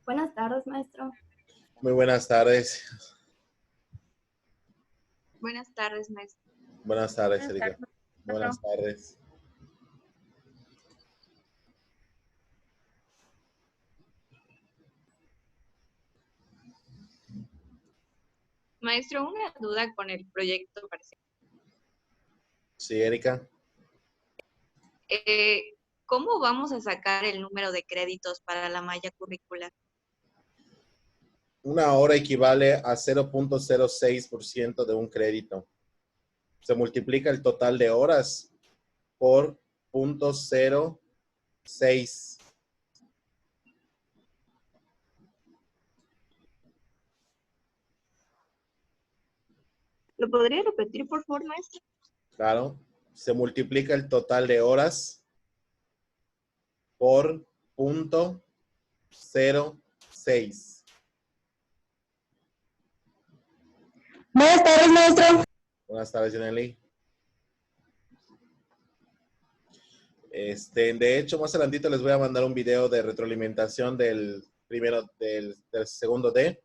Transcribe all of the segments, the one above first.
Buenas tardes, maestro. Muy buenas tardes. Buenas tardes, maestro. Buenas tardes, Erika. Buenas tardes. Maestro, una duda con el proyecto parcial. Sí, Erika. ¿Cómo vamos a sacar el número de créditos para la malla curricular? Una hora equivale a 0.06% de un crédito. Se multiplica el total de horas por 0.06. ¿Lo podría repetir, por favor, maestro? Claro. Se multiplica el total de horas por 0.06. Buenas tardes, maestro. Buenas tardes, Yaneli. De hecho, más adelantito les voy a mandar un video de retroalimentación del segundo D,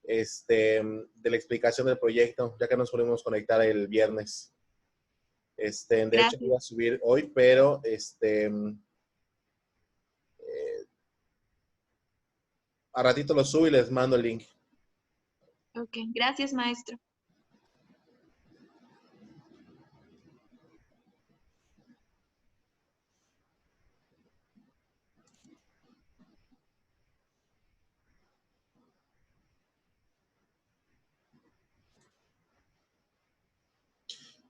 de la explicación del proyecto, ya que nos podemos conectar el viernes. De hecho, voy a subir hoy, pero a ratito lo subo y les mando el link. Ok, gracias, maestro.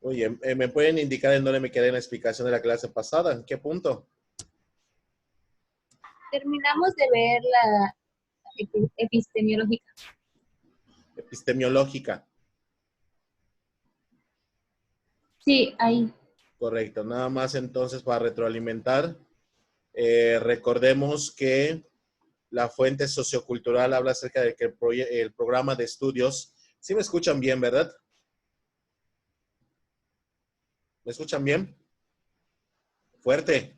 Oye, ¿me pueden indicar en dónde me quedé en la explicación de la clase pasada? ¿En qué punto? Terminamos de ver la epistemológica. Epistemológica. Sí, ahí. Correcto. Nada más entonces para retroalimentar. Recordemos que la fuente sociocultural habla acerca de que el programa de estudios, ¿sí me escuchan bien, verdad? ¿Me escuchan bien? Fuerte.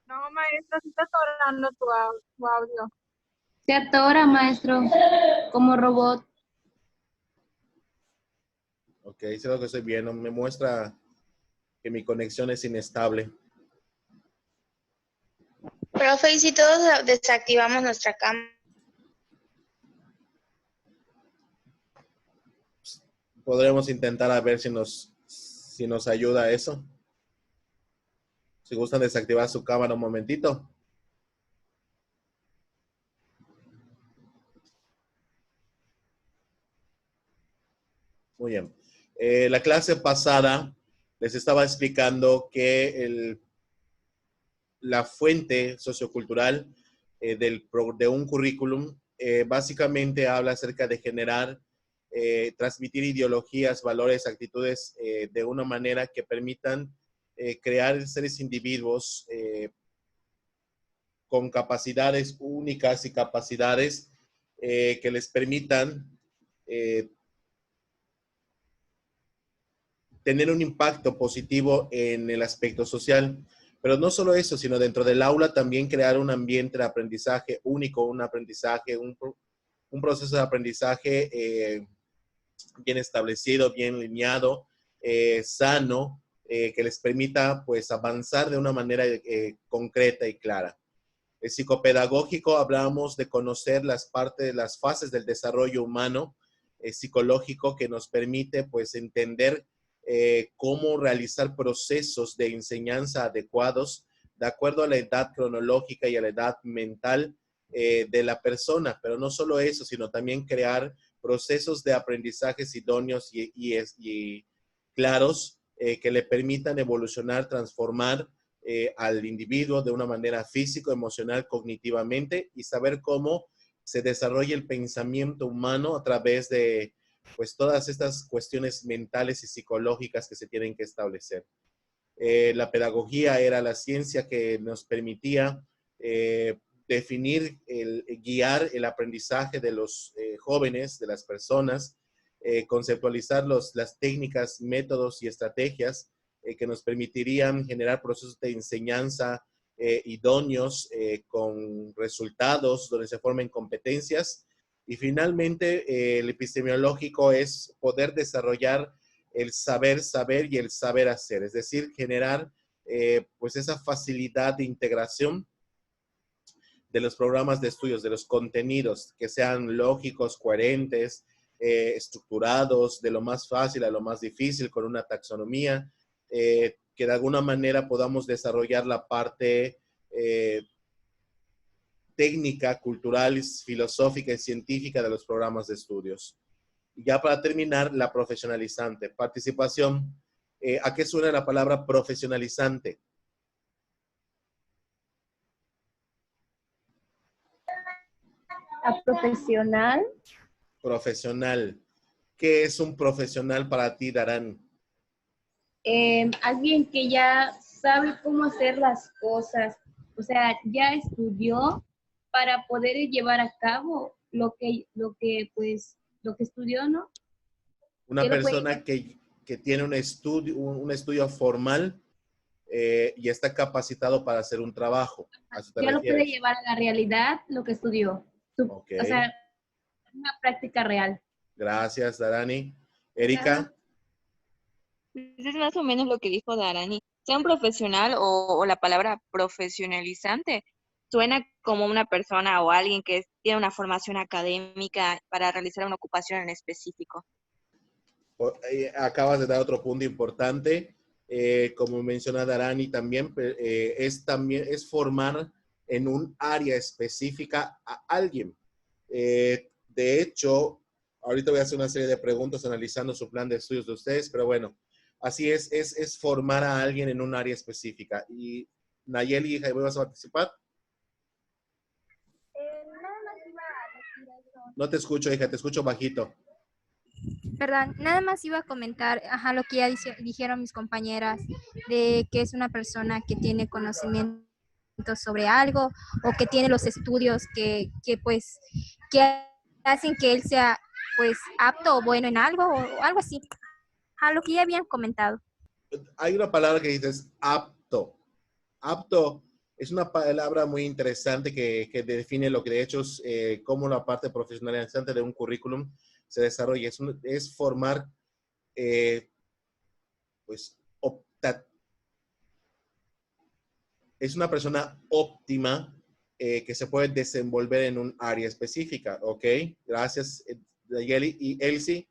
No, maestra, sí está atorando tu audio. Se atora, maestro, como robot. Ok, eso es lo que estoy viendo. Me muestra que mi conexión es inestable. Profe, ¿y si todos desactivamos nuestra cámara? Podremos intentar a ver si nos ayuda eso. Si gustan desactivar su cámara un momentito. Muy bien. La clase pasada les estaba explicando que la fuente sociocultural de un currículum básicamente habla acerca de generar, transmitir ideologías, valores, actitudes de una manera que permitan crear seres individuos con capacidades únicas y capacidades que les permitan tener un impacto positivo en el aspecto social. Pero no solo eso, sino dentro del aula también crear un ambiente de aprendizaje único, un aprendizaje, un proceso de aprendizaje bien establecido, bien lineado, sano, que les permita pues avanzar de una manera concreta y clara. El psicopedagógico, hablamos de conocer las fases del desarrollo humano, psicológico, que nos permite pues entender cómo realizar procesos de enseñanza adecuados de acuerdo a la edad cronológica y a la edad mental de la persona. Pero no solo eso, sino también crear procesos de aprendizajes idóneos y claros que le permitan evolucionar, transformar al individuo de una manera físico, emocional, cognitivamente, y saber cómo se desarrolla el pensamiento humano a través de pues todas estas cuestiones mentales y psicológicas que se tienen que establecer. La pedagogía era la ciencia que nos permitía definir, guiar el aprendizaje de los jóvenes, de las personas, conceptualizar las técnicas, métodos y estrategias que nos permitirían generar procesos de enseñanza idóneos, con resultados, donde se formen competencias. Y finalmente, el epistemológico es poder desarrollar el saber y el saber hacer, es decir, generar pues esa facilidad de integración de los programas de estudios, de los contenidos, que sean lógicos, coherentes, estructurados, de lo más fácil a lo más difícil, con una taxonomía, que de alguna manera podamos desarrollar la parte técnica, cultural, filosófica y científica de los programas de estudios. Y ya para terminar, la profesionalizante. Participación. ¿A qué suena la palabra profesionalizante? A profesional. Profesional. ¿Qué es un profesional para ti, Darán? Alguien que ya sabe cómo hacer las cosas, o sea, ya estudió para poder llevar a cabo lo que estudió, ¿no? Una Que lo puede- persona que tiene un estudio formal y está capacitado para hacer un trabajo. ¿A eso te ya lo puede refieres? llevar a la realidad lo que estudió. Ok. O sea, una práctica real. Gracias, Darani. Erika, Pues es más o menos lo que dijo Darani. Sea un profesional o la palabra profesionalizante suena como una persona o alguien que tiene una formación académica para realizar una ocupación en específico. acabas de dar otro punto importante. Como menciona Darani también, es formar en un área específica a alguien. De hecho, ahorita voy a hacer una serie de preguntas analizando su plan de estudios de ustedes, pero bueno, así es formar a alguien en un área específica. Y Nayeli, hija, ¿vas a participar? Nada más iba a decir eso. No te escucho, hija, te escucho bajito. Perdón, nada más iba a comentar, lo que ya dijeron mis compañeras, de que es una persona que tiene conocimiento sobre algo o que tiene los estudios pues, que hacen que él sea, pues, apto o bueno en algo o algo así. A lo que ya habían comentado. Hay una palabra que dices apto. Apto es una palabra muy interesante que define lo que de hecho es cómo la parte profesionalizante de un currículum se desarrolla. Es formar, pues, es una persona óptima que se puede desenvolver en un área específica, ¿ok? Gracias, Nayeli. ¿Y Elsie?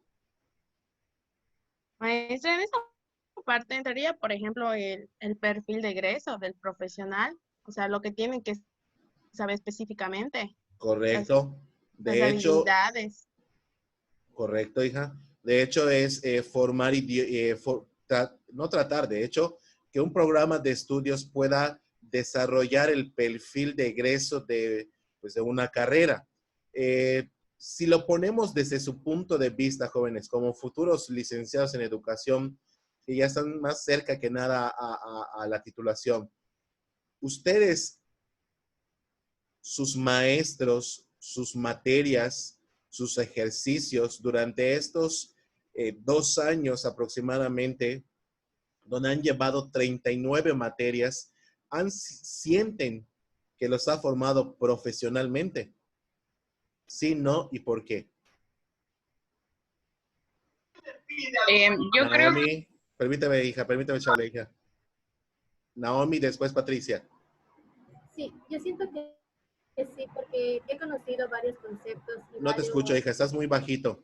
Maestra, en esa parte entraría, por ejemplo, el perfil de egreso del profesional, o sea, lo que tienen que saber específicamente, las, Correcto. las De hecho, habilidades. correcto, hija. De hecho, es formar no tratar, de hecho, que un programa de estudios pueda desarrollar el perfil de egreso pues, de una carrera. Si lo ponemos desde su punto de vista, jóvenes, como futuros licenciados en educación, que ya están más cerca que nada a la titulación, ustedes, sus maestros, sus materias, sus ejercicios durante estos 2 años aproximadamente, donde han llevado 39 materias, sienten que los ha formado profesionalmente. Sí, no y por qué. Yo creo que Naomi, permíteme, hija, permíteme, chavale, hija. Naomi, después Patricia. Sí, yo siento que sí, porque he conocido varios conceptos. No te escucho, hija, estás muy bajito.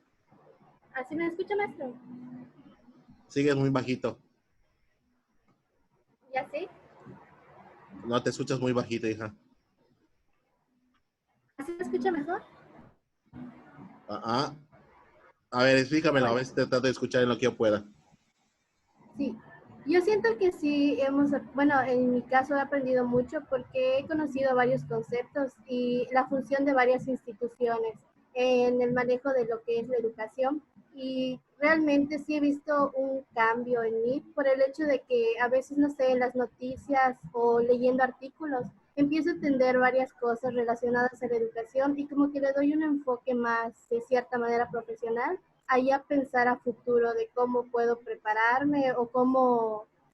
¿Así me escucha, maestro? Sigues muy bajito. ¿Ya sí? No te escuchas muy bajito, hija. ¿Así me escucha mejor? A ver, explícamelo, a Bueno. ver si trato de escuchar en lo que yo pueda. Sí, yo siento que sí bueno, en mi caso he aprendido mucho porque he conocido varios conceptos y la función de varias instituciones en el manejo de lo que es la educación y realmente sí he visto un cambio en mí por el hecho de que a veces, no sé, en las noticias o leyendo artículos, empiezo a entender varias cosas relacionadas a la educación y como que le doy un enfoque más de cierta manera profesional ahí a pensar a futuro de cómo puedo prepararme o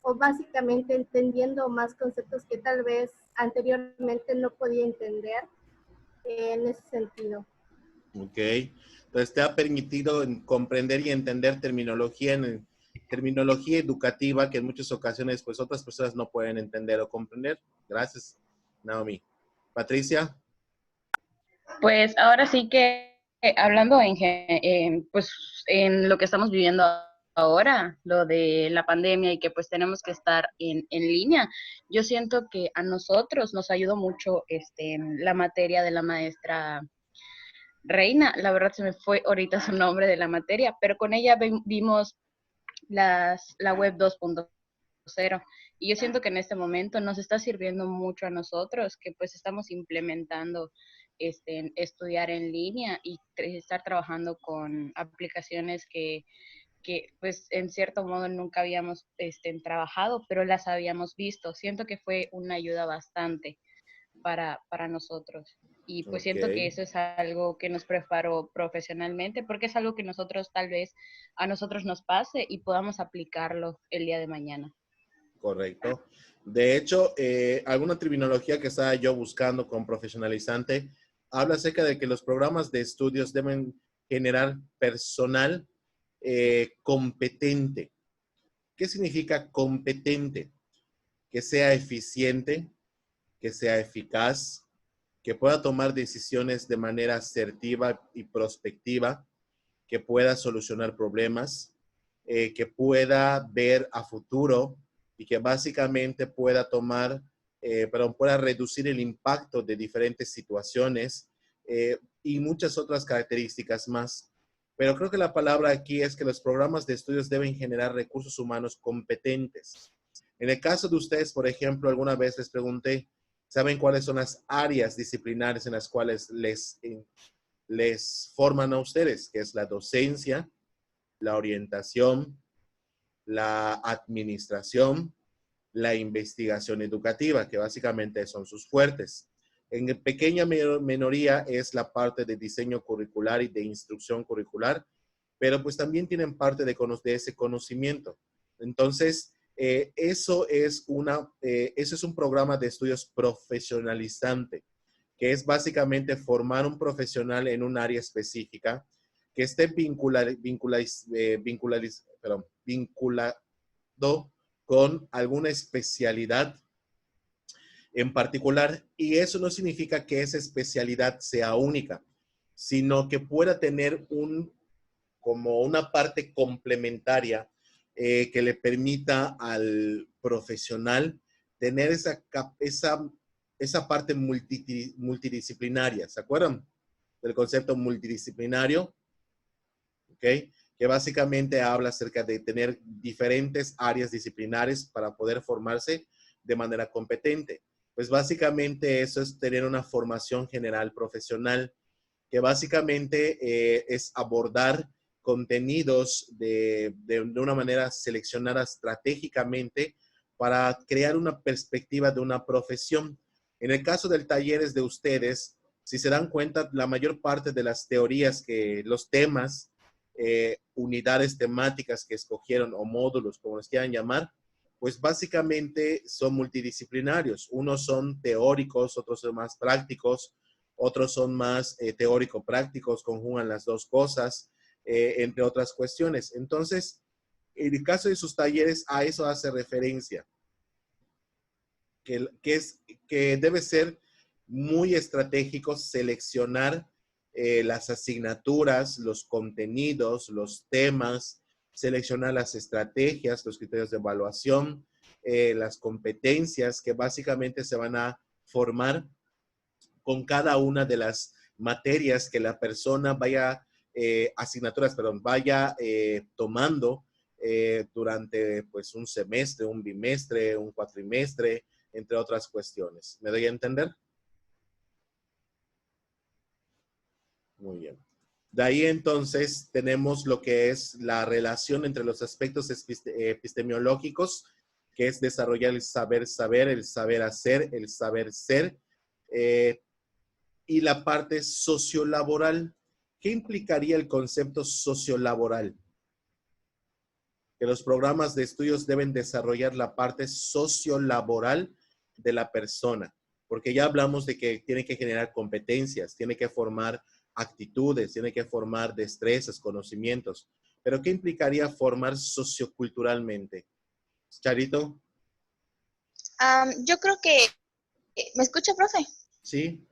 o básicamente entendiendo más conceptos que tal vez anteriormente no podía entender en ese sentido. Ok. Entonces te ha permitido comprender y entender terminología educativa que en muchas ocasiones pues otras personas no pueden entender o comprender. Gracias, Naomi. Patricia. Pues ahora sí que hablando pues en lo que estamos viviendo ahora, lo de la pandemia y que pues tenemos que estar en línea, yo siento que a nosotros nos ayudó mucho la materia de la maestra Reina. La verdad se me fue ahorita su nombre de la materia, pero con ella vimos la web 2.0. Y yo siento que en este momento nos está sirviendo mucho a nosotros, que pues estamos implementando estudiar en línea y estar trabajando con aplicaciones que pues en cierto modo nunca habíamos trabajado, pero las habíamos visto. Siento que fue una ayuda bastante para nosotros. Y pues siento que eso es algo que nos preparó profesionalmente, porque es algo que nosotros tal vez a nosotros nos pase y podamos aplicarlo el día de mañana. Correcto. De hecho, alguna terminología que estaba yo buscando con profesionalizante habla acerca de que los programas de estudios deben generar personal competente. ¿Qué significa competente? Que sea eficiente, que sea eficaz, que pueda tomar decisiones de manera asertiva y prospectiva, que pueda solucionar problemas, que pueda ver a futuro y que básicamente pueda pueda reducir el impacto de diferentes situaciones y muchas otras características más. Pero creo que la palabra aquí es que los programas de estudios deben generar recursos humanos competentes. En el caso de ustedes, por ejemplo, alguna vez les pregunté, ¿saben cuáles son las áreas disciplinares en las cuales les forman a ustedes? Que es la docencia, la orientación, la administración, la investigación educativa, que básicamente son sus fuertes. En pequeña minoría es la parte de diseño curricular y de instrucción curricular, pero pues también tienen parte de ese conocimiento. Entonces, eso es un programa de estudios profesionalizante, que es básicamente formar un profesional en un área específica que esté vinculado con alguna especialidad en particular. Y eso no significa que esa especialidad sea única, sino que pueda tener como una parte complementaria que le permita al profesional tener esa parte multidisciplinaria. ¿Se acuerdan del concepto multidisciplinario? ¿Ok? Que básicamente habla acerca de tener diferentes áreas disciplinares para poder formarse de manera competente. Pues básicamente eso es tener una formación general profesional, que básicamente es abordar contenidos de una manera seleccionada estratégicamente para crear una perspectiva de una profesión. En el caso del talleres de ustedes, si se dan cuenta, la mayor parte de las teorías los temas, unidades temáticas que escogieron o módulos, como los quieran llamar, pues básicamente son multidisciplinarios. Unos son teóricos, otros son más prácticos, otros son más teórico-prácticos, conjugan las dos cosas, entre otras cuestiones. Entonces, en el caso de sus talleres, a eso hace referencia, que debe ser muy estratégico seleccionar las asignaturas, los contenidos, los temas, seleccionar las estrategias, los criterios de evaluación, las competencias que básicamente se van a formar con cada una de las materias que la persona vaya tomando durante pues un semestre, un bimestre, un cuatrimestre, entre otras cuestiones. ¿Me doy a entender? Muy bien. De ahí entonces tenemos lo que es la relación entre los aspectos epistemológicos, que es desarrollar el saber saber, el saber hacer, el saber ser, y la parte sociolaboral. ¿Qué implicaría el concepto sociolaboral? que los programas de estudios deben desarrollar la parte sociolaboral de la persona, porque ya hablamos de que tiene que generar competencias, tiene que formar actitudes, tiene que formar destrezas, conocimientos. Pero ¿qué implicaría formar socioculturalmente? Charito. Yo creo que, ¿me escucha, profe? Sí.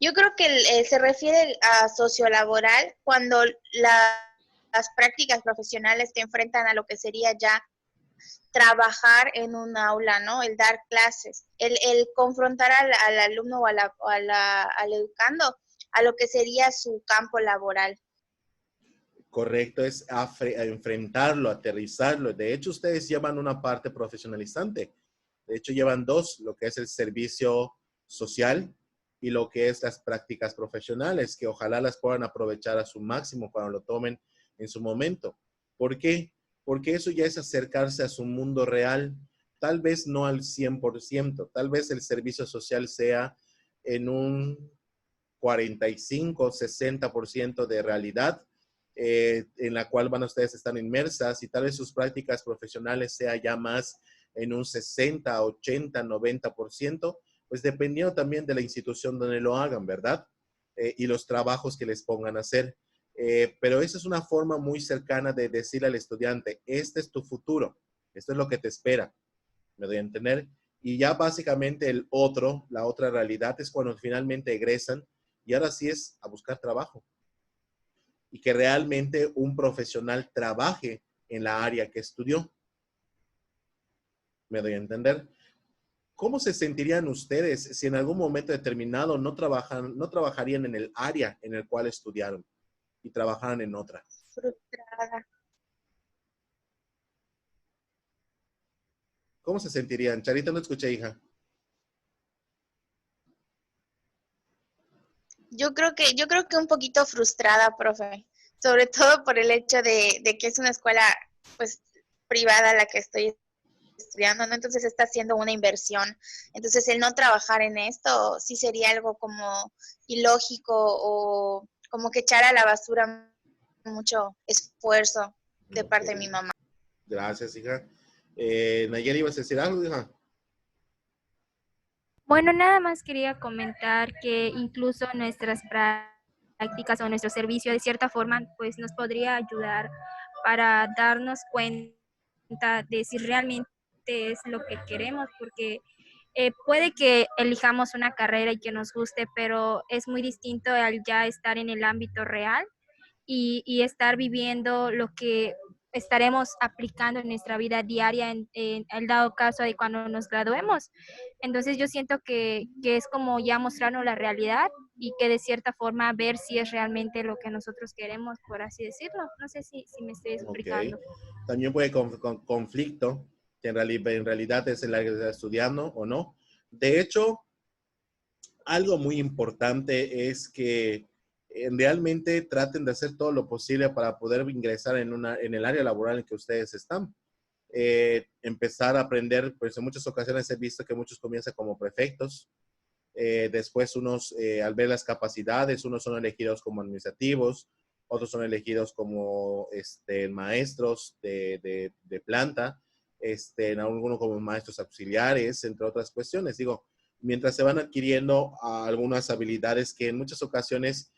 Yo creo que se refiere a sociolaboral cuando las prácticas profesionales te enfrentan a lo que sería ya trabajar en un aula, ¿no? El dar clases, el confrontar al alumno o al educando a lo que sería su campo laboral. Correcto, es a enfrentarlo, aterrizarlo. De hecho, ustedes llevan una parte profesionalizante. De hecho, llevan dos, lo que es el servicio social y lo que es las prácticas profesionales, que ojalá las puedan aprovechar a su máximo cuando lo tomen en su momento. ¿Por qué? Porque eso ya es acercarse a su mundo real, tal vez no al 100%, tal vez el servicio social sea en un 45, 60% de realidad, en la cual van ustedes a estar inmersas, y tal vez sus prácticas profesionales sea ya más en un 60, 80, 90%, pues dependiendo también de la institución donde lo hagan, ¿verdad? Y los trabajos que les pongan a hacer. Pero esa es una forma muy cercana de decirle al estudiante, este es tu futuro, esto es lo que te espera, me doy a entender. Y ya básicamente la otra realidad es cuando finalmente egresan y ahora sí es a buscar trabajo. Y que realmente un profesional trabaje en la área que estudió. ¿Me doy a entender? ¿Cómo se sentirían ustedes si en algún momento determinado no trabajarían en el área en el cual estudiaron y trabajaran en otra? Frustrada. ¿Cómo se sentirían? Charita, no escuché, hija. Yo creo que un poquito frustrada, profe, sobre todo por el hecho de que es una escuela, pues, privada la que estoy estudiando, ¿no? Entonces está haciendo una inversión. Entonces el no trabajar en esto sí sería algo como ilógico o como que echar a la basura mucho esfuerzo de parte de mi mamá. Gracias, hija. Nayeli, ¿ibas a decir algo, hija? Bueno, nada más quería comentar que incluso nuestras prácticas o nuestro servicio de cierta forma pues nos podría ayudar para darnos cuenta de si realmente es lo que queremos, porque puede que elijamos una carrera y que nos guste, pero es muy distinto al ya estar en el ámbito real y estar viviendo lo que estaremos aplicando en nuestra vida diaria en el dado caso de cuando nos graduemos. Entonces yo siento que es como ya mostrarnos la realidad y que de cierta forma ver si es realmente lo que nosotros queremos, por así decirlo. No sé si me estoy explicando. Okay. También puede conflicto, que en realidad es el área que está estudiando o no. De hecho, algo muy importante es que realmente traten de hacer todo lo posible para poder ingresar en el área laboral en que ustedes están. Empezar a aprender, pues en muchas ocasiones he visto que muchos comienzan como prefectos, después unos, al ver las capacidades, unos son elegidos como administrativos, otros son elegidos como maestros de planta, algunos como maestros auxiliares, entre otras cuestiones. Digo, mientras se van adquiriendo algunas habilidades que en muchas ocasiones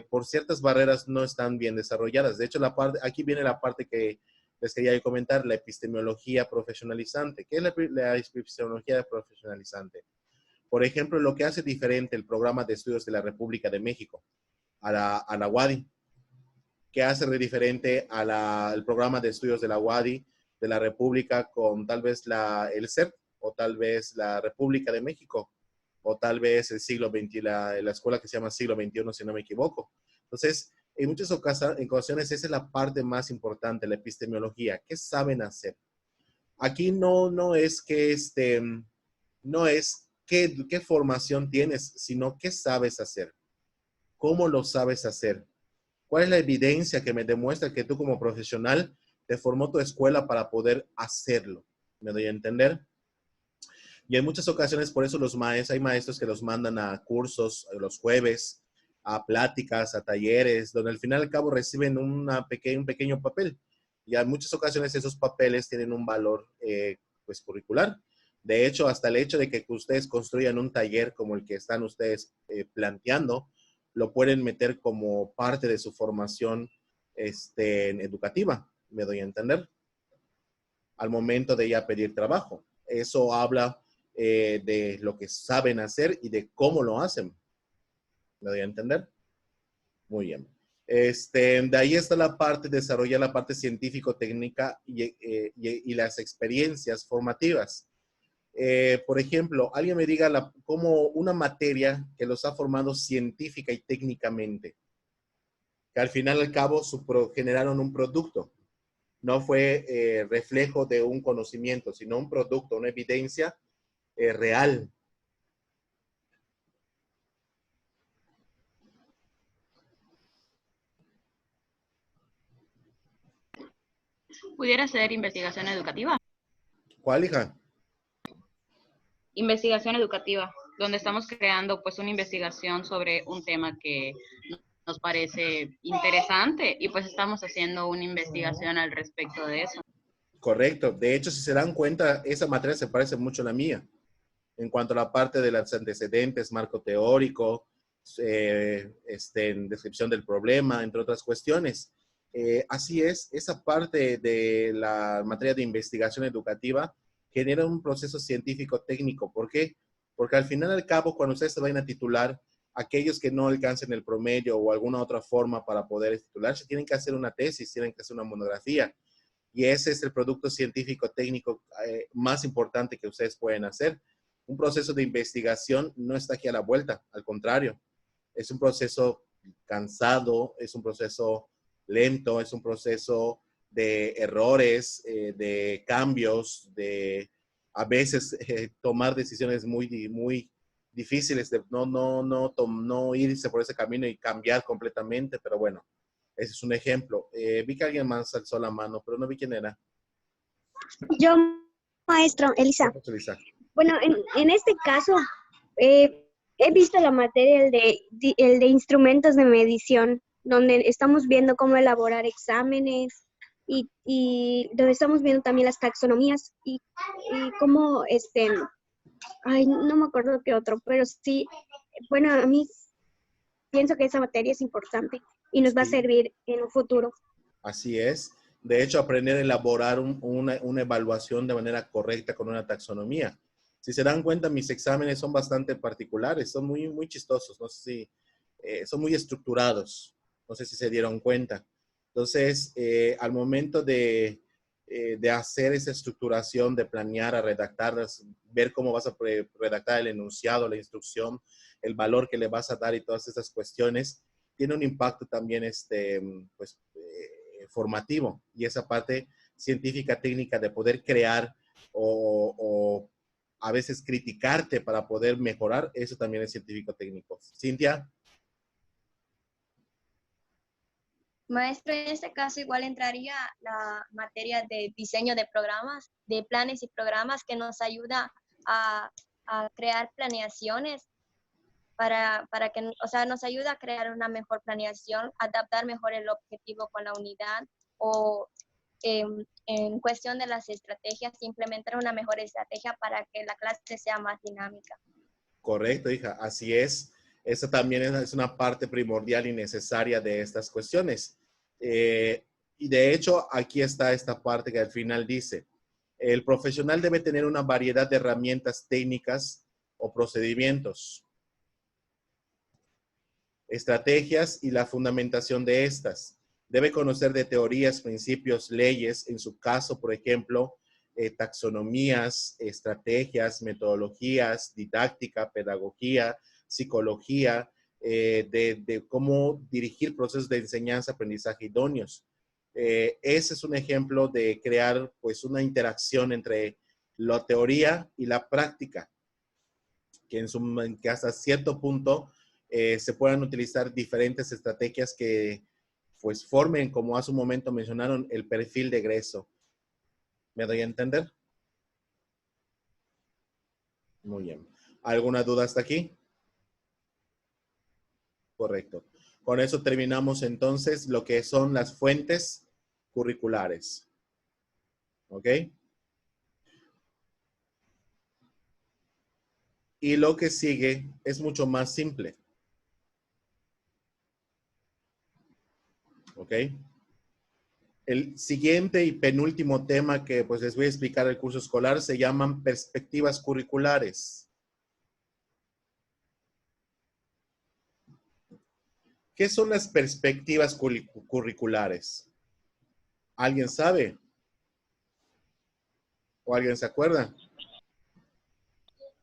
por ciertas barreras no están bien desarrolladas. De hecho, aquí viene la parte que les quería comentar, la epistemología profesionalizante. ¿Qué es la epistemología profesionalizante? Por ejemplo, lo que hace diferente el programa de estudios de la República de México a la UADY. ¿Qué hace diferente al programa de estudios de la UADY de la República con tal vez el CEP o tal vez la República de México o tal vez el siglo XX, la escuela que se llama siglo XXI, si no me equivoco? Entonces, en muchas ocasiones esa es la parte más importante, la epistemología. ¿Qué saben hacer? Aquí no es que no es qué formación tienes, sino qué sabes hacer. ¿Cómo lo sabes hacer? ¿Cuál es la evidencia que me demuestra que tú como profesional te formó tu escuela para poder hacerlo? ¿Me doy a entender? Y en muchas ocasiones por eso hay maestros que los mandan a cursos los jueves, a pláticas, a talleres, donde al final y al cabo reciben un pequeño papel. Y en muchas ocasiones esos papeles tienen un valor pues curricular. De hecho, hasta el hecho de que ustedes construyan un taller como el que están ustedes planteando, lo pueden meter como parte de su formación educativa, me doy a entender, al momento de ya pedir trabajo. Eso habla de lo que saben hacer y de cómo lo hacen. ¿Me doy a entender? Muy bien. De ahí está la parte, desarrollar la parte científico-técnica y las experiencias formativas. Por ejemplo, alguien me diga como una materia que los ha formado científica y técnicamente, que al final y al cabo generaron un producto. No fue reflejo de un conocimiento, sino un producto, una evidencia real. ¿Pudiera ser investigación educativa? ¿Cuál, hija? Investigación educativa, donde estamos creando pues una investigación sobre un tema que nos parece interesante y pues estamos haciendo una investigación al respecto de eso. Correcto. De hecho, si se dan cuenta, esa materia se parece mucho a la mía. En cuanto a la parte de los antecedentes, marco teórico, descripción del problema, entre otras cuestiones. Así es, esa parte de la materia de investigación educativa genera un proceso científico-técnico. ¿Por qué? Porque al final y al cabo, cuando ustedes se vayan a titular, aquellos que no alcancen el promedio o alguna otra forma para poder titularse, tienen que hacer una tesis, tienen que hacer una monografía. Y ese es el producto científico-técnico más importante que ustedes pueden hacer. Un proceso de investigación no está aquí a la vuelta, al contrario. Es un proceso cansado, es un proceso lento, es un proceso de errores, de cambios, de a veces tomar decisiones muy difíciles, de no irse por ese camino y cambiar completamente, pero bueno, ese es un ejemplo. Vi que alguien más alzó la mano, pero no vi quién era. Yo, maestro, Elisa. Elisa. Bueno, en este caso, he visto la materia, el de instrumentos de medición, donde estamos viendo cómo elaborar exámenes y donde estamos viendo también las taxonomías y cómo, ay, no me acuerdo qué otro, pero sí, bueno, a mí pienso que esa materia es importante y nos va a servir en un futuro. Así es. De hecho, aprender a elaborar una evaluación de manera correcta con una taxonomía. Si se dan cuenta, mis exámenes son bastante particulares, son muy chistosos, no sé si, son muy estructurados, no sé si se dieron cuenta. Entonces, al momento de hacer esa estructuración, de planear, a redactarlas, ver cómo vas a redactar el enunciado, la instrucción, el valor que le vas a dar y todas esas cuestiones, tiene un impacto también formativo. Y esa parte científica, técnica de poder crear o a veces criticarte para poder mejorar, eso también es científico técnico. Cintia. Maestro, en este caso igual entraría la materia de diseño de programas, de planes y programas que nos ayuda a crear planeaciones para que, o sea, nos ayuda a crear una mejor planeación, adaptar mejor el objetivo con la unidad o en cuestión de las estrategias, implementar una mejor estrategia para que la clase sea más dinámica. Correcto, hija, así es. Esa también es una parte primordial y necesaria de estas cuestiones. Y de hecho, aquí está esta parte que al final dice, el profesional debe tener una variedad de herramientas técnicas o procedimientos, estrategias y la fundamentación de estas. Debe conocer de teorías, principios, leyes, en su caso, por ejemplo, taxonomías, estrategias, metodologías, didáctica, pedagogía, psicología, de cómo dirigir procesos de enseñanza, aprendizaje idóneos. Ese es un ejemplo de crear pues una interacción entre la teoría y la práctica, que hasta cierto punto se puedan utilizar diferentes estrategias que pues formen, como hace un momento mencionaron, el perfil de egreso. ¿Me doy a entender? Muy bien. ¿Alguna duda hasta aquí? Correcto. Con eso terminamos entonces lo que son las fuentes curriculares. ¿Ok? Y lo que sigue es mucho más simple. ¿Ok? El siguiente y penúltimo tema que pues les voy a explicar el curso escolar se llaman perspectivas curriculares. ¿Qué son las perspectivas curriculares? ¿Alguien sabe? ¿O alguien se acuerda?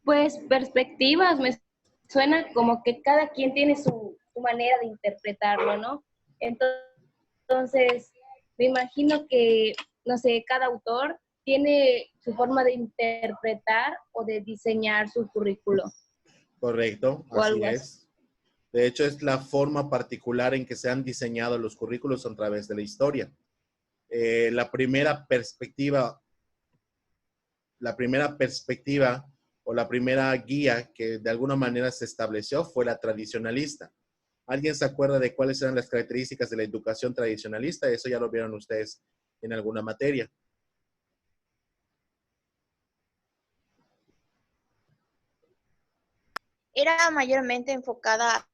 Pues perspectivas, me suena como que cada quien tiene su manera de interpretarlo, ¿no? Entonces, me imagino que, no sé, cada autor tiene su forma de interpretar o de diseñar su currículo. Correcto, O así algo así. es. De hecho, es la forma particular en que se han diseñado los currículos a través de la historia. La primera perspectiva o la primera guía que de alguna manera se estableció fue la tradicionalista. ¿Alguien se acuerda de cuáles eran las características de la educación tradicionalista? Eso ya lo vieron ustedes en alguna materia. Era mayormente enfocada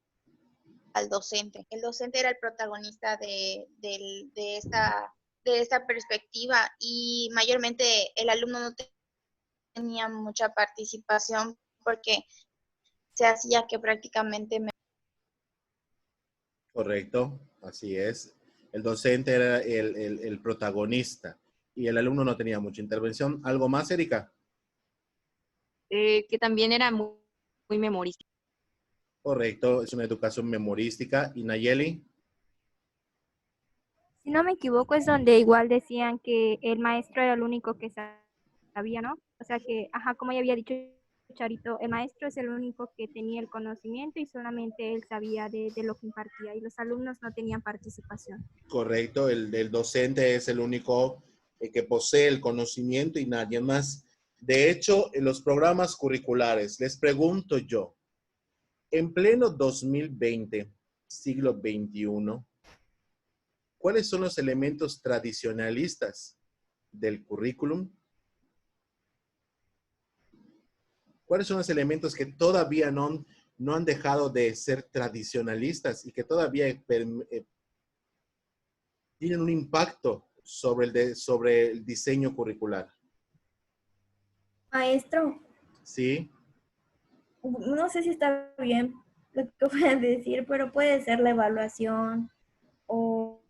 al docente. El docente era el protagonista de esta perspectiva y mayormente el alumno no tenía mucha participación porque se hacía que prácticamente... Correcto, así es. El docente era el protagonista y el alumno no tenía mucha intervención. ¿Algo más, Erika? Que también era muy memorístico. Correcto, es una educación memorística. ¿Y Nayeli? Si no me equivoco, es donde igual decían que el maestro era el único que sabía, ¿no? O sea que, ajá, como ya había dicho Charito, el maestro es el único que tenía el conocimiento y solamente él sabía de lo que impartía y los alumnos no tenían participación. Correcto, el docente es el único que posee el conocimiento y nadie más. De hecho, en los programas curriculares, les pregunto yo, en pleno 2020, siglo XXI, ¿cuáles son los elementos tradicionalistas del currículum? ¿Cuáles son los elementos que todavía no han dejado de ser tradicionalistas y que todavía tienen un impacto sobre el diseño curricular? Maestro, Sí, no sé si está bien lo que voy a decir, pero puede ser la evaluación o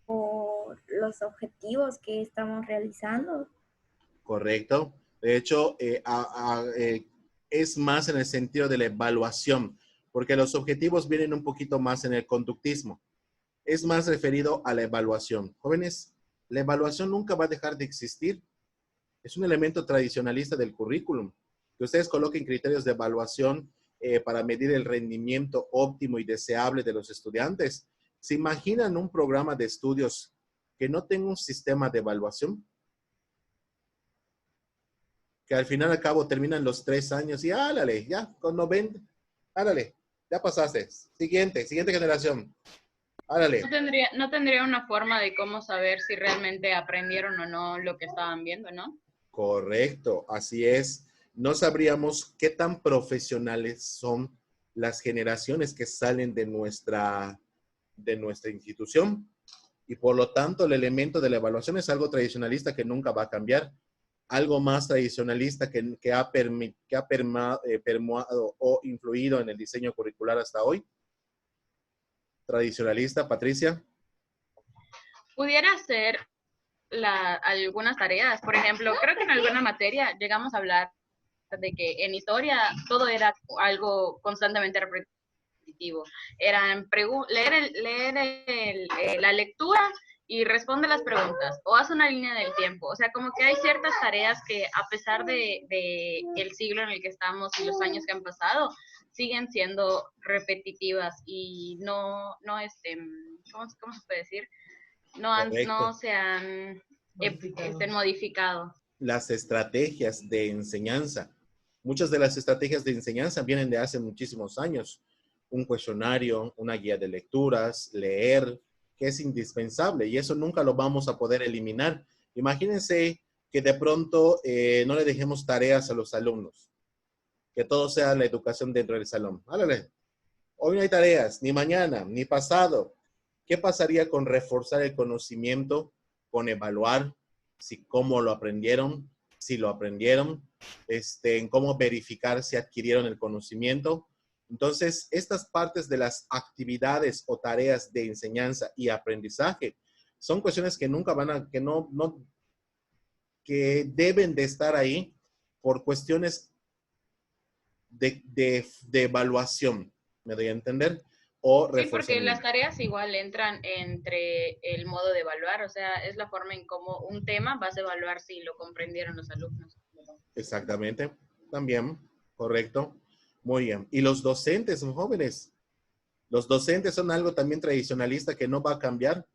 los objetivos que estamos realizando. correcto. De hecho, es más en el sentido de la evaluación, porque los objetivos vienen un poquito más en el conductismo. Es más referido a la evaluación. Jóvenes, la evaluación nunca va a dejar de existir. Es un elemento tradicionalista del currículum. Que ustedes coloquen criterios de evaluación para medir el rendimiento óptimo y deseable de los estudiantes. ¿Se imaginan un programa de estudios que no tenga un sistema de evaluación? Que al final al cabo terminan los 3 años y álale, ya, con 90, álale, ya pasaste. Siguiente generación. Árale. No tendría una forma de cómo saber si realmente aprendieron o no lo que estaban viendo, ¿no? Correcto, así es. No sabríamos qué tan profesionales son las generaciones que salen de nuestra institución. Y por lo tanto, el elemento de la evaluación es algo tradicionalista que nunca va a cambiar. Algo más tradicionalista que ha permeado o influido en el diseño curricular hasta hoy. Tradicionalista, Patricia. Pudiera ser algunas tareas. Por ejemplo, creo que en alguna materia llegamos a hablar de que en historia todo era algo constantemente repetitivo. Eran leer la lectura y responde las preguntas o haz una línea del tiempo. O sea, como que hay ciertas tareas que a pesar de el siglo en el que estamos y los años que han pasado, siguen siendo repetitivas y no ¿cómo se puede decir? No se han modificado. Las estrategias de enseñanza. Muchas de las estrategias de enseñanza vienen de hace muchísimos años. Un cuestionario, una guía de lecturas, leer, que es indispensable y eso nunca lo vamos a poder eliminar. Imagínense que de pronto no le dejemos tareas a los alumnos, que todo sea la educación dentro del salón. Álale. Hoy no hay tareas, ni mañana, ni pasado. ¿Qué pasaría con reforzar el conocimiento, con evaluar si cómo lo aprendieron, si lo aprendieron, en cómo verificar si adquirieron el conocimiento? Entonces, estas partes de las actividades o tareas de enseñanza y aprendizaje son cuestiones que nunca van a, que deben de estar ahí por cuestiones de evaluación, ¿me doy a entender? O sí, porque las tareas igual entran entre el modo de evaluar, o sea, es la forma en cómo un tema vas a evaluar si lo comprendieron los alumnos. Exactamente, también, correcto. Muy bien. Y los docentes son jóvenes. Los docentes son algo también tradicionalista que no va a cambiar.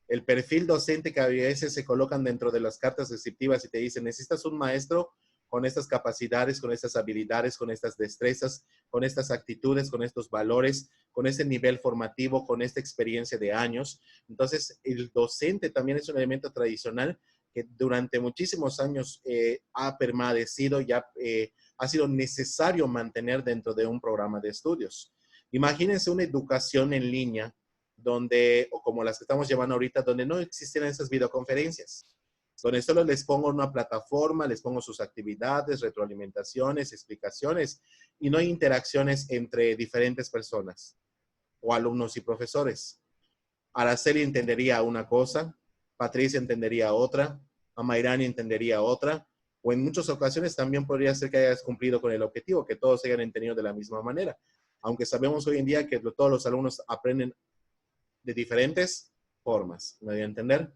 El perfil docente que a veces se colocan dentro de las cartas descriptivas y te dicen, necesitas un maestro con estas capacidades, con estas habilidades, con estas destrezas, con estas actitudes, con estos valores, con este nivel formativo, con esta experiencia de años. Entonces, el docente también es un elemento tradicional que durante muchísimos años ha permanecido y ha sido necesario mantener dentro de un programa de estudios. Imagínense una educación en línea donde, o como las que estamos llevando ahorita, donde no existieran esas videoconferencias, donde solo les pongo una plataforma, les pongo sus actividades, retroalimentaciones, explicaciones, y no hay interacciones entre diferentes personas, o alumnos y profesores. Araceli entendería una cosa, Patricia entendería otra, Amairani entendería otra, o en muchas ocasiones también podría ser que hayas cumplido con el objetivo, que todos hayan entendido de la misma manera. Aunque sabemos hoy en día que todos los alumnos aprenden de diferentes formas, ¿me voy a entender?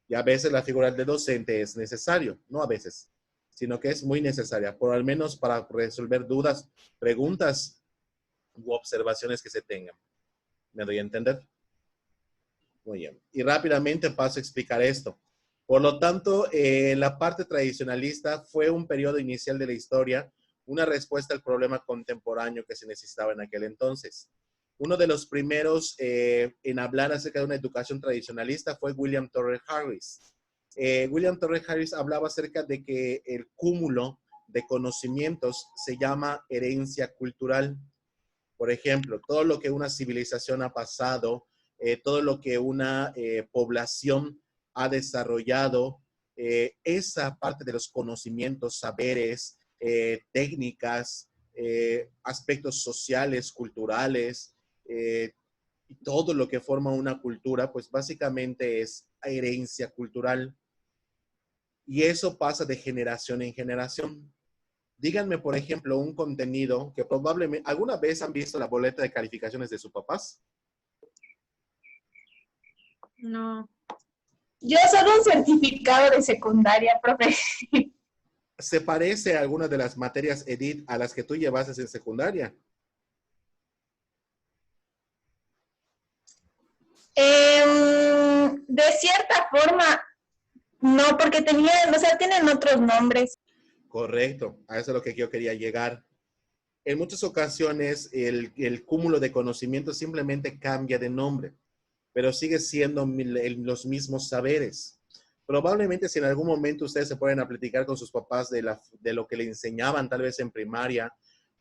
Y a veces la figura de docente es necesario, no a veces, sino que es muy necesaria, por al menos para resolver dudas, preguntas u observaciones que se tengan. ¿Me doy a entender? Muy bien. Y rápidamente paso a explicar esto. Por lo tanto, la parte tradicionalista fue un periodo inicial de la historia, una respuesta al problema contemporáneo que se necesitaba en aquel entonces. Uno de los primeros en hablar acerca de una educación tradicionalista fue William Torrey Harris. William Torrey Harris hablaba acerca de que el cúmulo de conocimientos se llama herencia cultural. Por ejemplo, todo lo que una civilización ha pasado, todo lo que una población ha desarrollado, esa parte de los conocimientos, saberes, técnicas, aspectos sociales, culturales, y todo lo que forma una cultura, pues básicamente es herencia cultural. Y eso pasa de generación en generación. Díganme, por ejemplo, un contenido que probablemente, ¿alguna vez han visto la boleta de calificaciones de sus papás? No. Yo solo un certificado de secundaria, profe. ¿Se parece a alguna de las materias EDIT a las que tú llevaste en secundaria? De cierta forma, no, porque tienen otros nombres. Correcto, a eso es lo que yo quería llegar. En muchas ocasiones el cúmulo de conocimiento simplemente cambia de nombre, pero sigue siendo los mismos saberes. Probablemente si en algún momento ustedes se ponen a platicar con sus papás de lo que le enseñaban tal vez en primaria,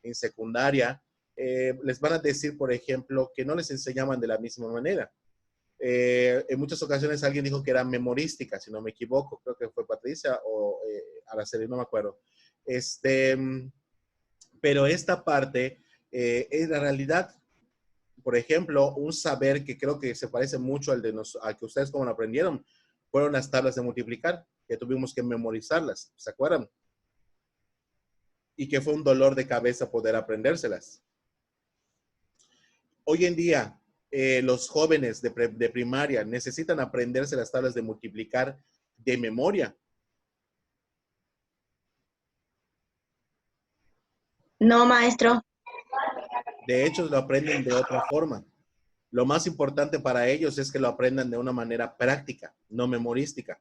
en secundaria, les van a decir, por ejemplo, que no les enseñaban de la misma manera. En muchas ocasiones alguien dijo que era memorística, si no me equivoco, creo que fue Patricia o Araceli, no me acuerdo. Pero esta parte es la realidad. Por ejemplo, un saber que creo que se parece mucho al que ustedes como lo aprendieron, fueron las tablas de multiplicar, que tuvimos que memorizarlas, ¿se acuerdan? Y que fue un dolor de cabeza poder aprendérselas. Hoy en día, los jóvenes de primaria necesitan aprenderse las tablas de multiplicar de memoria. No, maestro. De hecho, lo aprenden de otra forma. Lo más importante para ellos es que lo aprendan de una manera práctica, no memorística.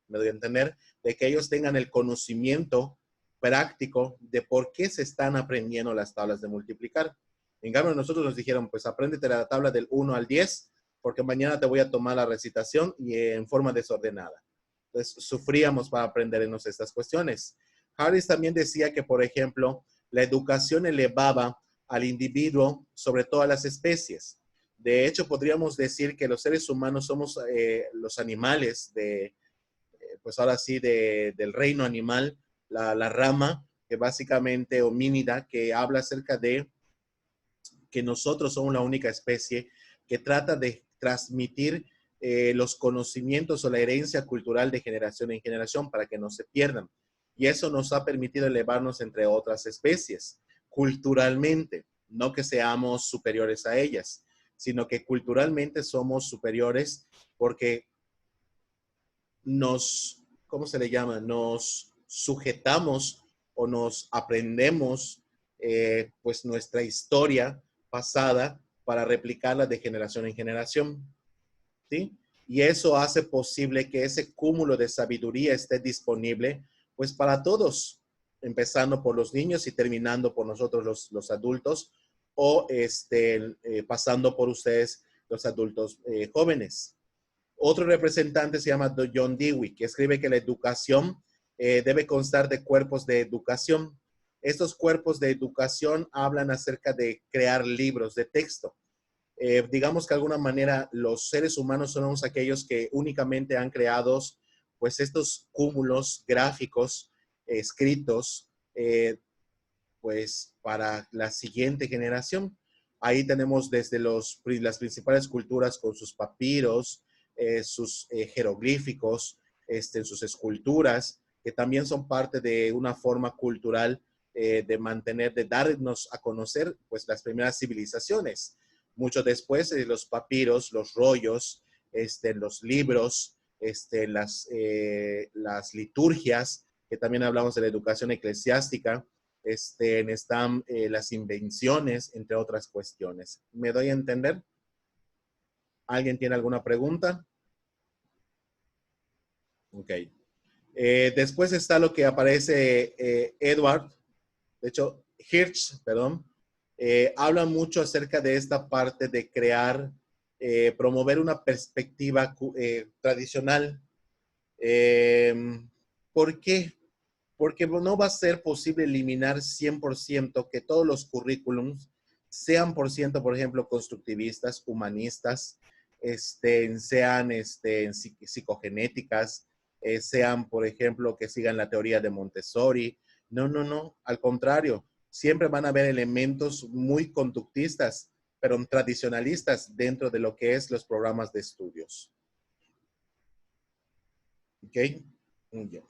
Me doy a entender, de que ellos tengan el conocimiento práctico de por qué se están aprendiendo las tablas de multiplicar. En cambio, nosotros nos dijeron, pues apréndete la tabla del 1 al 10 porque mañana te voy a tomar la recitación y en forma desordenada. Entonces, sufríamos para aprendernos estas cuestiones. Harris también decía que, por ejemplo, la educación elevaba al individuo sobre todas las especies. De hecho, podríamos decir que los seres humanos somos los animales pues ahora sí, del reino animal, la rama que básicamente homínida, que habla acerca de que nosotros somos la única especie que trata de transmitir los conocimientos o la herencia cultural de generación en generación para que no se pierdan. Y eso nos ha permitido elevarnos entre otras especies, culturalmente, no que seamos superiores a ellas, sino que culturalmente somos superiores porque nos, ¿cómo se le llama? Nos sujetamos o nos aprendemos pues nuestra historia pasada para replicarla de generación en generación, ¿sí? Y eso hace posible que ese cúmulo de sabiduría esté disponible pues para todos, empezando por los niños y terminando por nosotros los adultos o pasando por ustedes los adultos jóvenes. Otro representante se llama John Dewey, que escribe que la educación debe constar de cuerpos de educación. Estos cuerpos de educación hablan acerca de crear libros de texto. Digamos que de alguna manera los seres humanos somos aquellos que únicamente han creado pues estos cúmulos gráficos escritos pues para la siguiente generación. Ahí tenemos desde las principales culturas con sus papiros, sus jeroglíficos, sus esculturas, que también son parte de una forma cultural de darnos a conocer pues las primeras civilizaciones. Mucho después los papiros, los rollos, los libros, las liturgias, que también hablamos de la educación eclesiástica, están las invenciones, entre otras cuestiones. ¿Me doy a entender? ¿Alguien tiene alguna pregunta? Ok. Después está lo que aparece Edward, de hecho, Hirsch, perdón, habla mucho acerca de esta parte de crear, promover una perspectiva tradicional. ¿Por qué? Porque no va a ser posible eliminar 100% que todos los currículums sean por ejemplo, constructivistas, humanistas, sean psicogenéticas, sean, por ejemplo, que sigan la teoría de Montessori. No, al contrario, siempre van a haber elementos muy conductistas, pero tradicionalistas dentro de lo que es los programas de estudios. ¿Ok? Muy bien.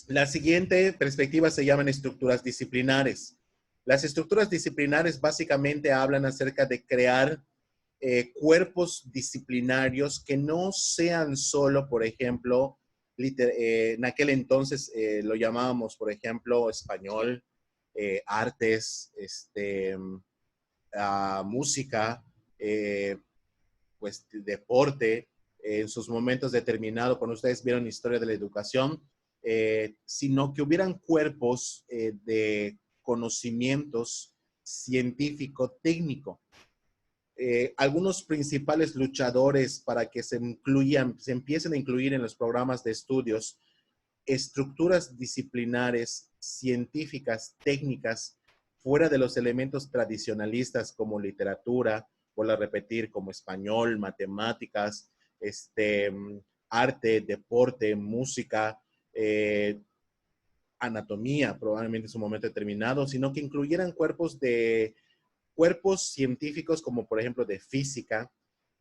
La siguiente perspectiva se llaman estructuras disciplinares. Las estructuras disciplinares básicamente hablan acerca de crear cuerpos disciplinarios que no sean solo, por ejemplo, en aquel entonces lo llamábamos, por ejemplo, español, artes, música, pues deporte, en sus momentos determinados, cuando ustedes vieron historia de la educación, sino que hubieran cuerpos de conocimientos científico-técnico. Algunos principales luchadores para que se empiecen a incluir en los programas de estudios estructuras disciplinares, científicas, técnicas, fuera de los elementos tradicionalistas como literatura, vuelvo a repetir, como español, matemáticas, arte, deporte, música, anatomía, probablemente en su momento determinado, sino que incluyeran cuerpos científicos como por ejemplo de física,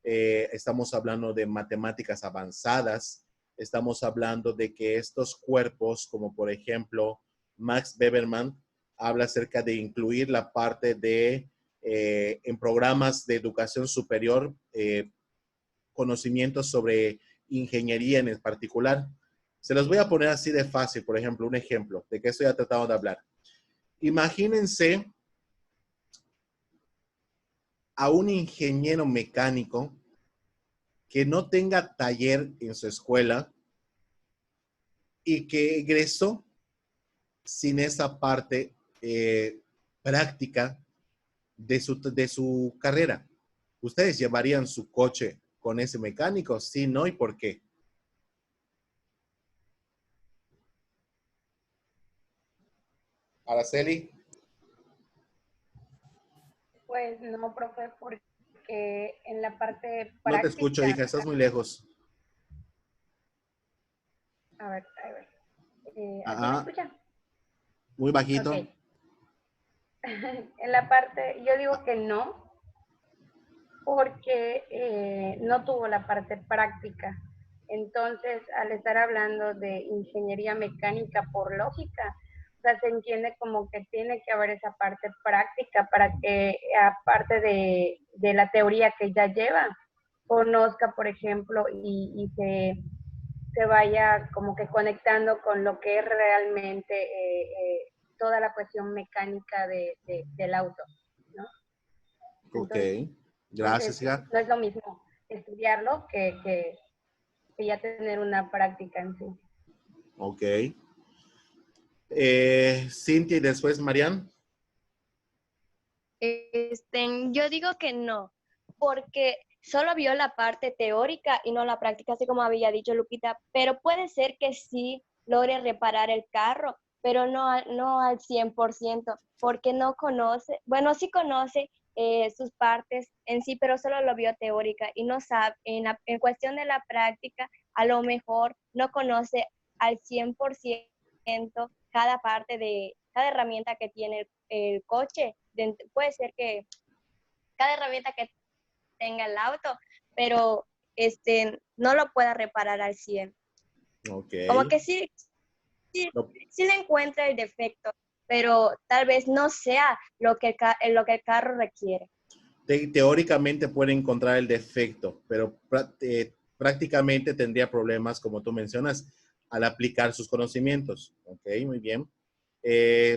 estamos hablando de matemáticas avanzadas, estamos hablando de que estos cuerpos, como por ejemplo Max Weberman, habla acerca de incluir la parte de, en programas de educación superior, conocimientos sobre ingeniería en particular. Se los voy a poner así de fácil, por ejemplo, un ejemplo de que estoy tratando de hablar. Imagínense a un ingeniero mecánico que no tenga taller en su escuela y que egresó sin esa parte práctica de su carrera. Ustedes llevarían su coche con ese mecánico? Sí, no, ¿y por qué? Araceli. Pues no, profe, porque en la parte No te escucho, práctica, hija, estás muy lejos. a ver, ¿así me Ajá, escucha? muy bajito. Ok. En la parte, yo digo que no, porque no tuvo la parte práctica. Entonces, al estar hablando de ingeniería mecánica por lógica, o sea, se entiende como que tiene que haber esa parte práctica para que, aparte de la teoría que ya lleva, conozca, por ejemplo, y se vaya como que conectando con lo que es realmente toda la cuestión mecánica del auto, ¿no? Entonces, Ok, gracias, hija. no es lo mismo estudiarlo que ya tener una práctica en sí. Ok. Cintia y después Marian. Yo digo que no, porque solo vio la parte teórica y no la práctica, así como había dicho Lupita, pero puede ser que sí logre reparar el carro, pero no al 100%, porque no conoce, bueno, sí conoce sus partes en sí, pero solo lo vio teórica y no sabe, en cuestión de la práctica, a lo mejor no conoce al 100% cada parte de cada herramienta que tiene el coche. Puede ser que cada herramienta que tenga el auto, pero no lo pueda reparar al 100. Ok. Como que sí le encuentra el defecto, pero tal vez no sea lo que el carro requiere. Teóricamente puede encontrar el defecto, pero prácticamente tendría problemas, como tú mencionas, al aplicar sus conocimientos. Ok, muy bien.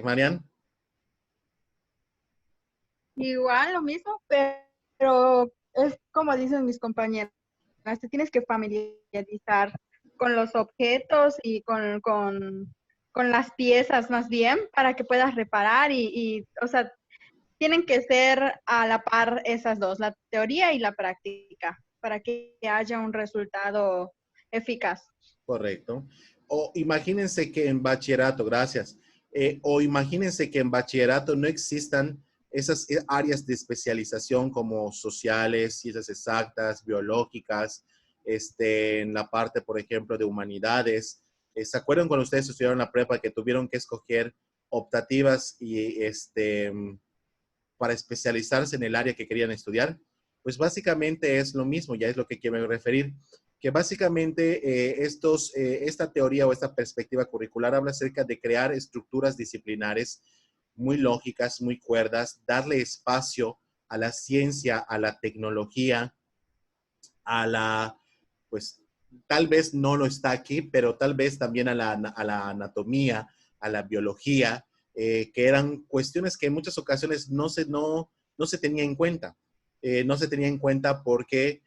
Marian. Igual lo mismo, pero es como dicen mis compañeras, te tienes que familiarizar con los objetos y con las piezas más bien para que puedas reparar o sea, tienen que ser a la par esas dos, la teoría y la práctica, para que haya un resultado eficaz. Correcto. O imagínense que en bachillerato, gracias, o imagínense que en bachillerato no existan esas áreas de especialización como sociales, ciencias exactas, biológicas, en la parte, por ejemplo, de humanidades. ¿Se acuerdan cuando ustedes estudiaron la prepa que tuvieron que escoger optativas y para especializarse en el área que querían estudiar? Pues básicamente es lo mismo, ya es lo que quiero referir, que básicamente esta teoría o esta perspectiva curricular habla acerca de crear estructuras disciplinares muy lógicas, muy cuerdas, darle espacio a la ciencia, a la tecnología, a la, pues tal vez no lo está aquí, pero tal vez también a la anatomía, a la biología, que eran cuestiones que en muchas ocasiones no se tenía en cuenta. No se tenía en cuenta porque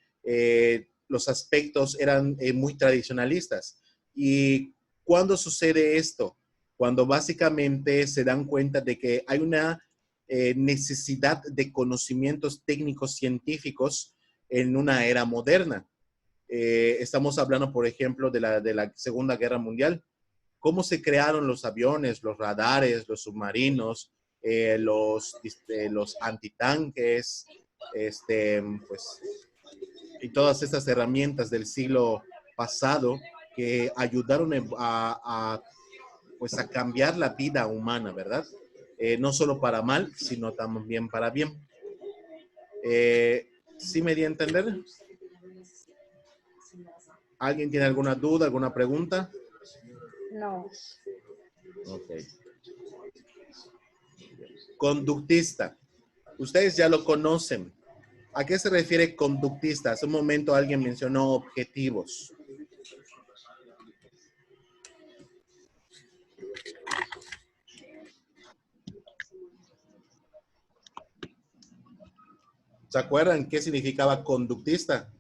los aspectos eran muy tradicionalistas. ¿Y cuándo sucede esto? Cuando básicamente se dan cuenta de que hay una necesidad de conocimientos técnicos científicos en una era moderna. Estamos hablando, por ejemplo, de la Segunda Guerra Mundial. ¿Cómo se crearon los aviones, los radares, los submarinos, los antitanques, pues, y todas estas herramientas del siglo pasado que ayudaron pues, a cambiar la vida humana, ¿verdad? No solo para mal, sino también para bien. ¿Sí me di a entender? ¿Alguien tiene alguna duda, alguna pregunta? No. Ok. Conductista. Ustedes ya lo conocen. ¿A qué se refiere conductista? Hace un momento alguien mencionó objetivos. ¿Se acuerdan qué significaba conductista?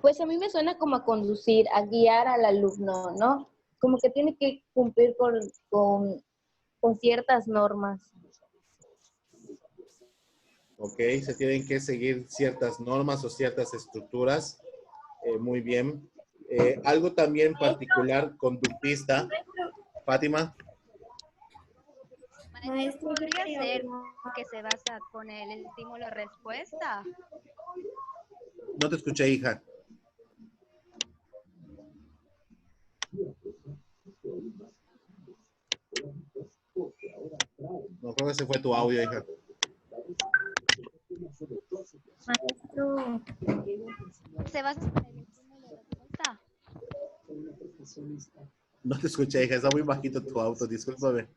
Pues a mí me suena como a conducir, a guiar al alumno, ¿no? Como que tiene que cumplir con ciertas normas. Ok, se tienen que seguir ciertas normas o ciertas estructuras. Muy bien. Algo también particular, conductista. Fátima. Maestro, podría ser que se basa con el estímulo-respuesta. No te escuché, hija. No, creo que ese fue tu audio, hija. Maestro. ¿Se basa en el estímulo-respuesta? No te escuché, hija. Está muy bajito tu auto. Discúlpame.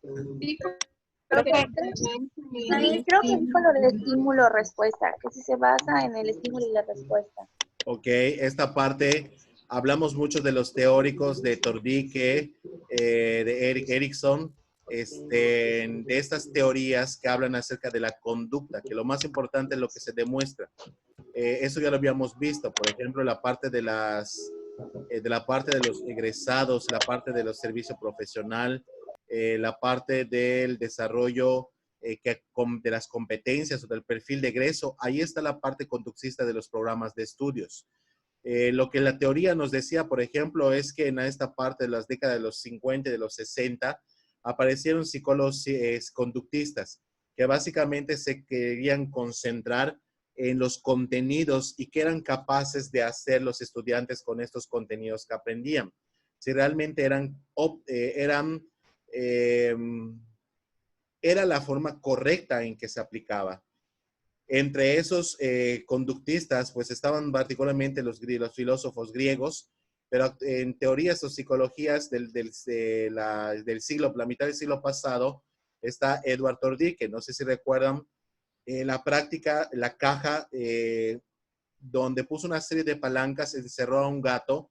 Creo que dijo lo del estímulo-respuesta, que si se basa en el estímulo y la respuesta. Ok, esta parte, hablamos mucho de los teóricos de Tordique, de Erik Erikson, de estas teorías que hablan acerca de la conducta, que lo más importante es lo que se demuestra. Eso ya lo habíamos visto, por ejemplo, la parte de la parte de los egresados, la parte de los servicios profesional, la parte del desarrollo de las competencias o del perfil de egreso. Ahí está la parte conductista de los programas de estudios. Lo que la teoría nos decía, por ejemplo, es que en esta parte de las décadas de los 50 y de los 60 aparecieron psicólogos conductistas que básicamente se querían concentrar en los contenidos y que eran capaces de hacer los estudiantes con estos contenidos que aprendían. Si realmente era la forma correcta en que se aplicaba. Entre esos conductistas, pues estaban particularmente los filósofos griegos, pero en teorías o psicologías del siglo, la mitad del siglo pasado, está Edward Tordique. No sé si recuerdan la práctica, la caja, donde puso una serie de palancas, encerró a un gato,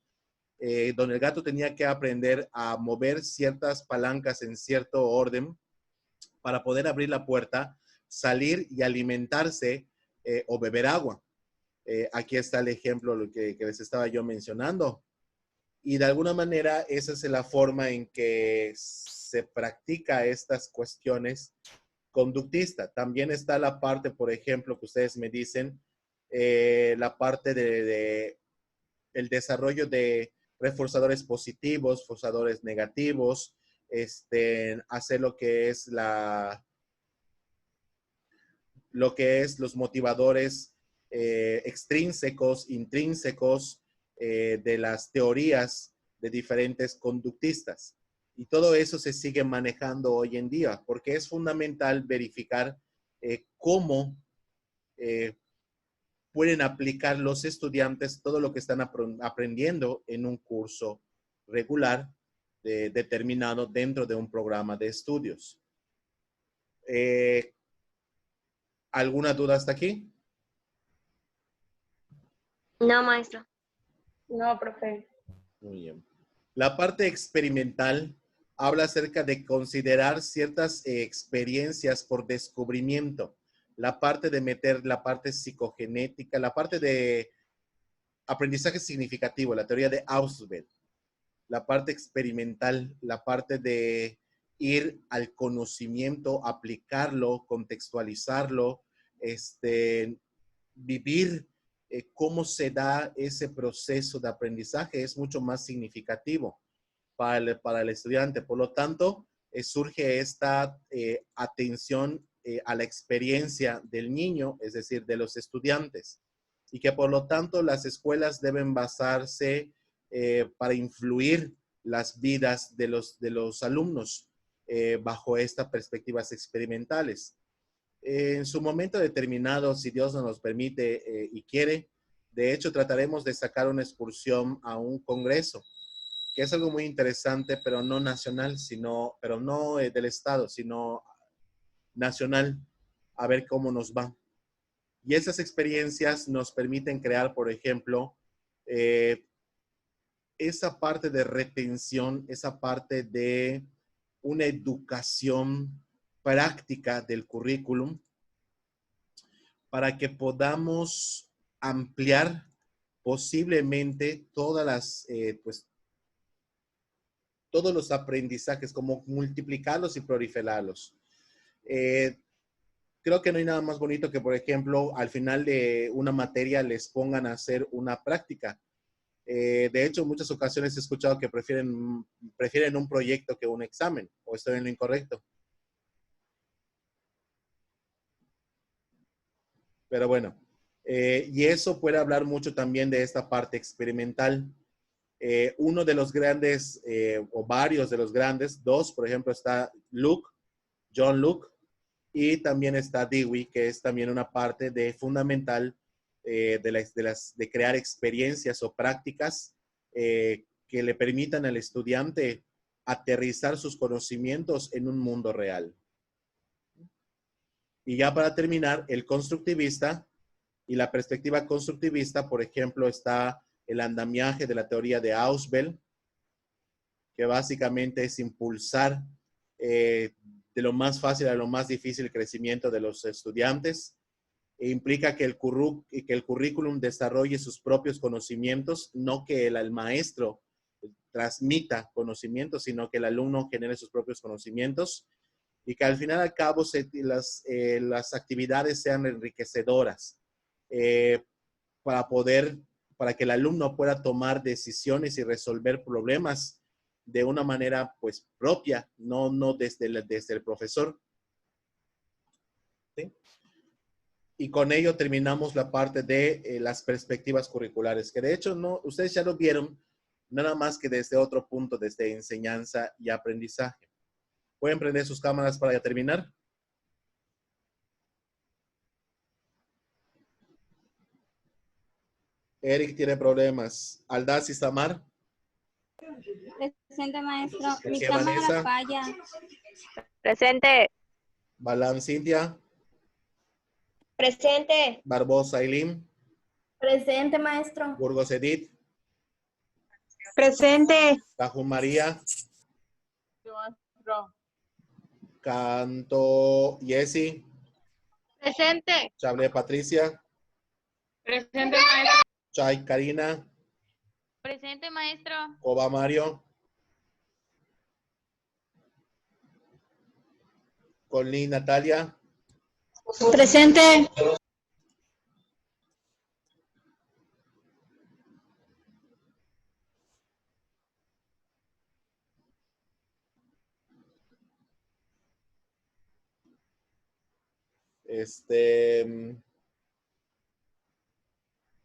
donde el gato tenía que aprender a mover ciertas palancas en cierto orden para poder abrir la puerta, salir y alimentarse o beber agua. Aquí está el ejemplo lo que les estaba yo mencionando. Y de alguna manera esa es la forma en que se practica estas cuestiones conductistas. También está la parte, por ejemplo, que ustedes me dicen, la parte de el desarrollo de reforzadores positivos, reforzadores negativos, hacer lo que es los motivadores extrínsecos, intrínsecos de las teorías de diferentes conductistas. Y todo eso se sigue manejando hoy en día, porque es fundamental verificar cómo pueden aplicar los estudiantes todo lo que están aprendiendo en un curso regular determinado dentro de un programa de estudios. ¿Alguna duda hasta aquí? No, maestro. No, profe. Muy bien. La parte experimental habla acerca de considerar ciertas experiencias por descubrimiento. La parte de meter la parte psicogenética, la parte de aprendizaje significativo, la teoría de Ausubel, la parte experimental, la parte de ir al conocimiento, aplicarlo, contextualizarlo, vivir cómo se da ese proceso de aprendizaje es mucho más significativo para el estudiante. Por lo tanto, surge esta atención a la experiencia del niño, es decir, de los estudiantes, y que por lo tanto las escuelas deben basarse para influir las vidas de los alumnos bajo estas perspectivas experimentales. En su momento determinado, si Dios nos permite y quiere, de hecho trataremos de sacar una excursión a un congreso, que es algo muy interesante, pero no nacional, pero no del estado, sino nacional, a ver cómo nos va. Y esas experiencias nos permiten crear, por ejemplo, esa parte de retención, esa parte de una educación práctica del currículum para que podamos ampliar posiblemente todas las, pues, todos los aprendizajes, como multiplicarlos y proliferarlos. Creo que no hay nada más bonito que, por ejemplo, al final de una materia les pongan a hacer una práctica. De hecho, en muchas ocasiones he escuchado que prefieren un proyecto que un examen, o estoy en lo incorrecto. Pero bueno, y eso puede hablar mucho también de esta parte experimental. Uno de los grandes, o varios de los grandes, dos, por ejemplo, está John Luke, y también está Dewey, que es también una parte fundamental de crear experiencias o prácticas que le permitan al estudiante aterrizar sus conocimientos en un mundo real. Y ya para terminar, el constructivista y la perspectiva constructivista, por ejemplo, está el andamiaje de la teoría de Ausubel, que básicamente es impulsar de lo más fácil a lo más difícil el crecimiento de los estudiantes. E implica que el currículum desarrolle sus propios conocimientos, no que el maestro transmita conocimientos, sino que el alumno genere sus propios conocimientos, y que al final al cabo las actividades sean enriquecedoras para que el alumno pueda tomar decisiones y resolver problemas de una manera pues propia, no desde el profesor. ¿Sí? Y con ello terminamos la parte de las perspectivas curriculares, que de hecho ustedes ya lo vieron, nada más que desde otro punto, desde enseñanza y aprendizaje. ¿Pueden prender sus cámaras para ya terminar? Eric tiene problemas. Aldaz y Samar. Presente, maestro. Mi Vanessa. cámara falla. Presente. Balam Cintia. Presente. Barbosa Aileen. Presente, maestro. Burgos Edith. Presente. Cajun María. Maestro. Canto Yesi. Presente. Chable Patricia. Presente, maestro. Chay Karina. Presente, maestro. Coba Mario. Colín Natalia. Presente.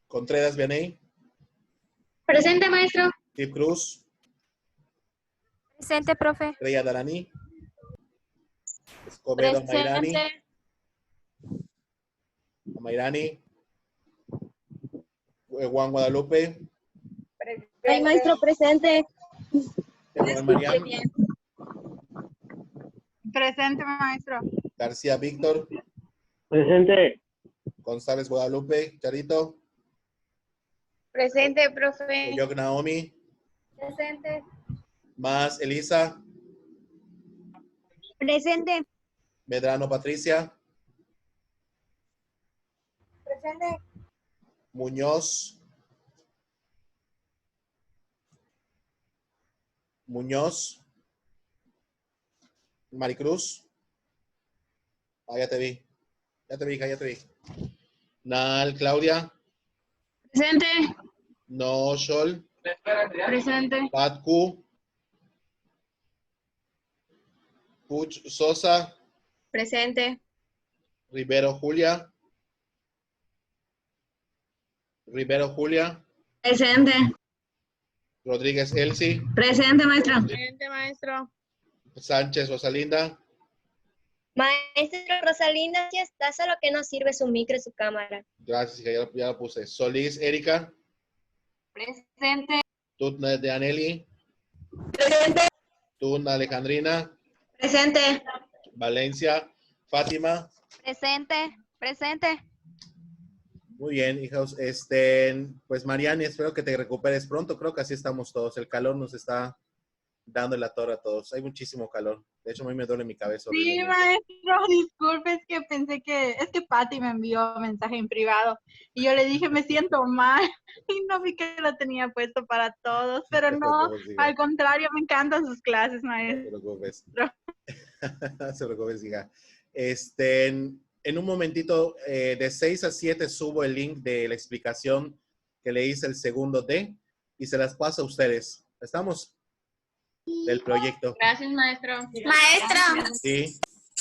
Contreras Vianey. Presente, maestro. Tip Cruz. Presente, profe. Estrella Darani. Escobedo Mayrani. Mayrani. Juan Guadalupe. Ay, maestro, presente. Mariam. Presente, maestro. García Víctor. Presente. González Guadalupe. Charito. Presente, profe. Uyok Naomi. Presente. Más Elisa. Presente. Medrano Patricia. Presente. Muñoz. Maricruz. Ya te vi. Ya te vi. Nal Claudia. Presente. No Shol. Presente. Patku. Puch Sosa. Presente. Rivero Julia. Presente. Rodríguez Elsie. Presente, maestro. Presente, maestro. Sánchez Rosalinda. Maestra Rosalinda, sí está, solo que no sirve su micro y su cámara. Gracias, ya lo puse. Solís Erika. Presente. Tutna de Aneli. Presente. Tuna Alejandrina. Presente. Valencia. Fátima. Presente. Muy bien, hijos. Pues Mariani, espero que te recuperes pronto. Creo que así estamos todos. El calor nos está dando la torre a todos. Hay muchísimo calor. De hecho, a mí me duele mi cabeza. Sí, horriblemente. maestro, disculpe, es que pensé es que Patti me envió mensaje en privado y yo le dije, me siento mal y no vi que lo tenía puesto para todos, pero no, al contrario, me encantan sus clases, maestro. No te preocupes. No se preocupes, hija. En un momentito, de 6 a 7 subo el link de la explicación que le hice el segundo D y se las paso a ustedes. ¿Estamos? Del proyecto. Gracias, maestro. Maestro. Sí.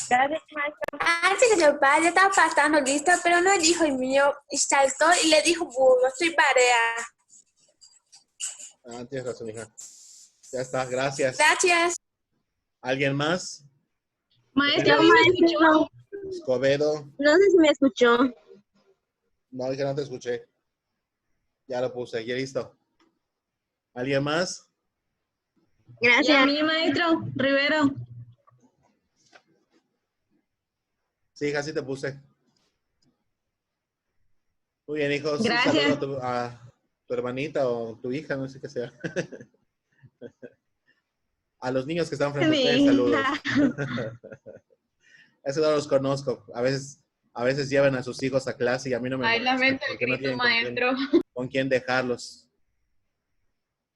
Gracias, maestro. Antes que yo vaya, estaba pasando lista, pero no dijo el mío, y saltó y le dijo, burro, soy Barea. Tienes razón, hija. Ya está, gracias. Gracias. ¿Alguien más? Maestro, maestro. Escobedo. No sé si me escuchó. No, dije, no te escuché. Ya lo puse, ya listo. ¿Alguien más? Gracias. Y a mí, maestro Rivero. Sí, hija, sí te puse. Muy bien, hijos. Gracias. Un saludo a tu hermanita o tu hija, no sé qué sea. A los niños que están frente a ustedes, saludos. Eso no los conozco. A veces llevan a sus hijos a clase y a mí no me Ay, molesta lamento el porque no grito, tienen maestro. con quién dejarlos.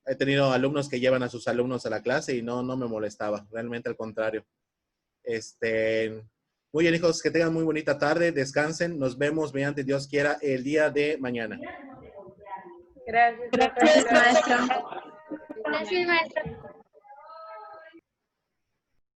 He tenido alumnos que llevan a sus alumnos a la clase y no me molestaba. Realmente al contrario. Muy bien, hijos, que tengan muy bonita tarde. Descansen. Nos vemos, mediante Dios quiera, el día de mañana. Gracias, Gracias, maestro. Gracias, maestro.